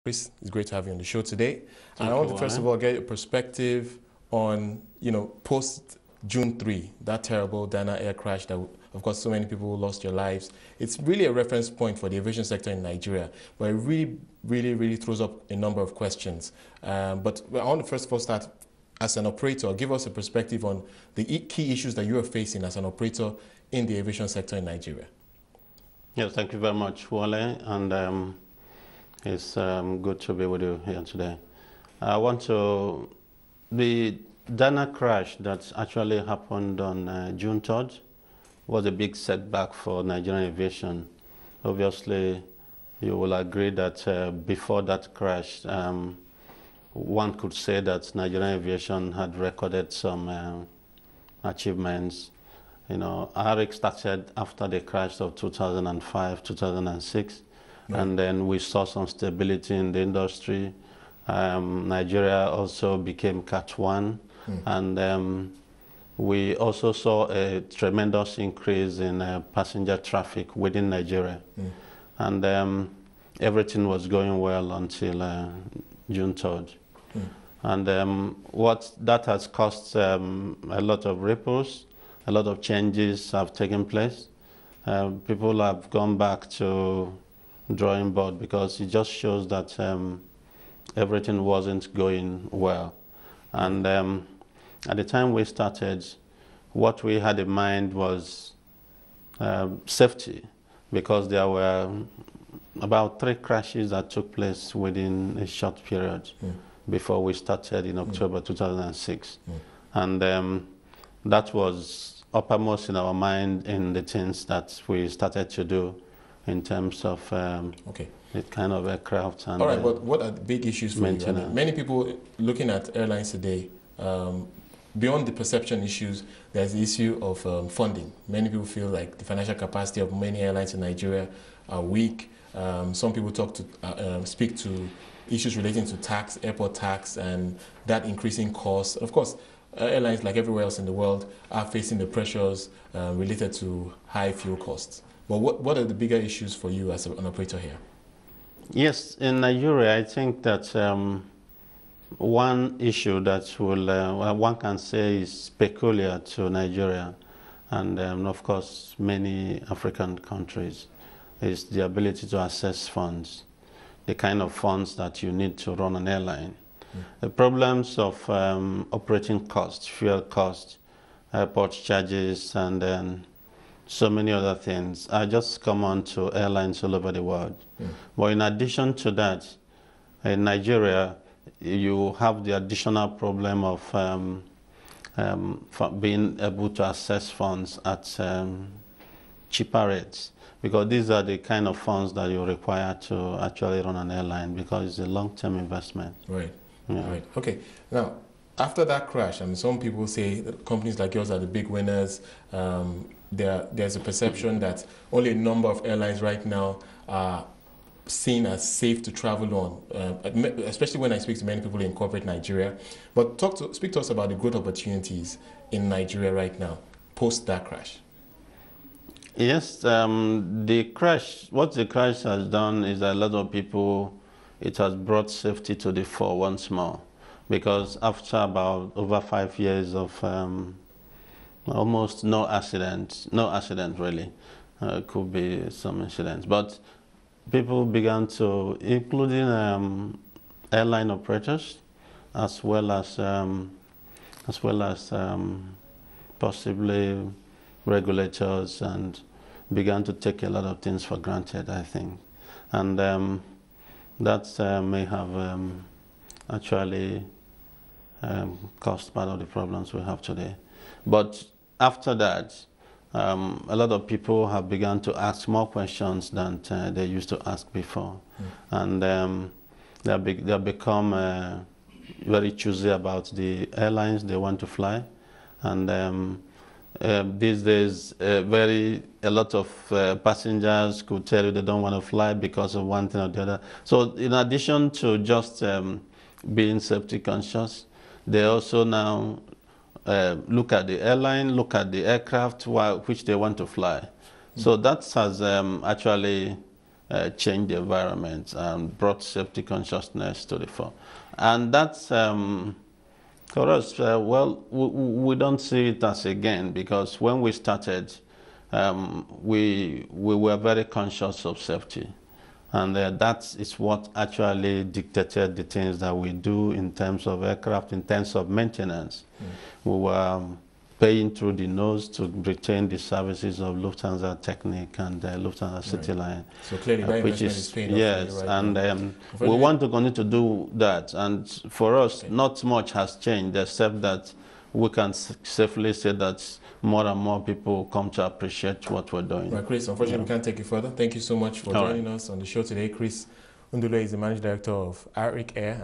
Chris, it's great to have you on the show today. And I want to first of all get your perspective on, post June 3, that terrible Dana air crash that, of course, so many people lost their lives. It's really a reference point for the aviation sector in Nigeria, but it really throws up a number of questions. But I want to first of all start as an operator. Give us a perspective on the key issues that you are facing as an operator in the aviation sector in Nigeria. Yes, thank you very much, Wole, and it's good to be with you here today. The Dana crash that actually happened on June 3rd was a big setback for Nigerian aviation. Obviously, you will agree that before that crash, one could say that Nigerian aviation had recorded some achievements. Arik started after the crash of 2005, 2006. Right. And then we saw some stability in the industry. Nigeria also became Cat 1. And we also saw a tremendous increase in passenger traffic within Nigeria. And everything was going well until June 3rd. And what that has caused a lot of ripples, a lot of changes have taken place. People have gone back to drawing board because it just shows that everything wasn't going well. And at the time we started, what we had in mind was safety, because there were about 3 crashes that took place within a short period before we started in October 2006. And that was uppermost in our mind in the things that we started to do in terms of the kind of aircraft. And all right, but what are the big issues for you? I mean, many people looking at airlines today, beyond the perception issues, there's the issue of funding. Many people feel like the financial capacity of many airlines in Nigeria are weak. Some people speak to issues relating to tax, airport tax, and that increasing costs. Of course, airlines, like everywhere else in the world, are facing the pressures related to high fuel costs. But what are the bigger issues for you as an operator here? Yes, in Nigeria, I think that one issue that one can say is peculiar to Nigeria and of course many African countries is the ability to access funds, the kind of funds that you need to run an airline. The problems of operating costs, fuel costs, airport charges, and then so many other things are just common to airlines all over the world. But in addition to that, in Nigeria, you have the additional problem of being able to access funds at cheaper rates, because these are the kind of funds that you require to actually run an airline, because it's a long-term investment. Right. Yeah. Right. Okay. Now, after that crash, I mean, some people say that companies like yours are the big winners. There's a perception that only a number of airlines right now are seen as safe to travel on, especially when I speak to many people in corporate Nigeria. But speak to us about the growth opportunities in Nigeria right now, post that crash. Yes, what the crash has done is a lot of people, it has brought safety to the fore once more. Because after about over 5 years of almost no accident really, could be some incidents, but people began to, including airline operators, as well as possibly regulators, and began to take a lot of things for granted, I think, and that may have actually caused part of the problems we have today. But after that, a lot of people have begun to ask more questions than they used to ask before. And they have become very choosy about the airlines they want to fly. And these days, a lot of passengers could tell you they don't want to fly because of one thing or the other. So in addition to just being safety conscious, they also now look at the airline, look at the aircraft which they want to fly. So that has actually changed the environment and brought safety consciousness to the fore. And that's, for us, well, we don't see it as a gain, because when we started, we were very conscious of safety. And that is what actually dictated the things that we do in terms of aircraft, in terms of maintenance. We were paying through the nose to retain the services of Lufthansa Technik and Lufthansa Cityline. So clearly that which investment is paying off. Yes, right and now. We want to continue to do that. And for us, not much has changed, except that we can safely say that more and more people come to appreciate what we're doing. Right, Chris, unfortunately, we can't take it further. Thank you so much for joining us on the show today. Chris Ndulue is the Managing Director of Arik Air.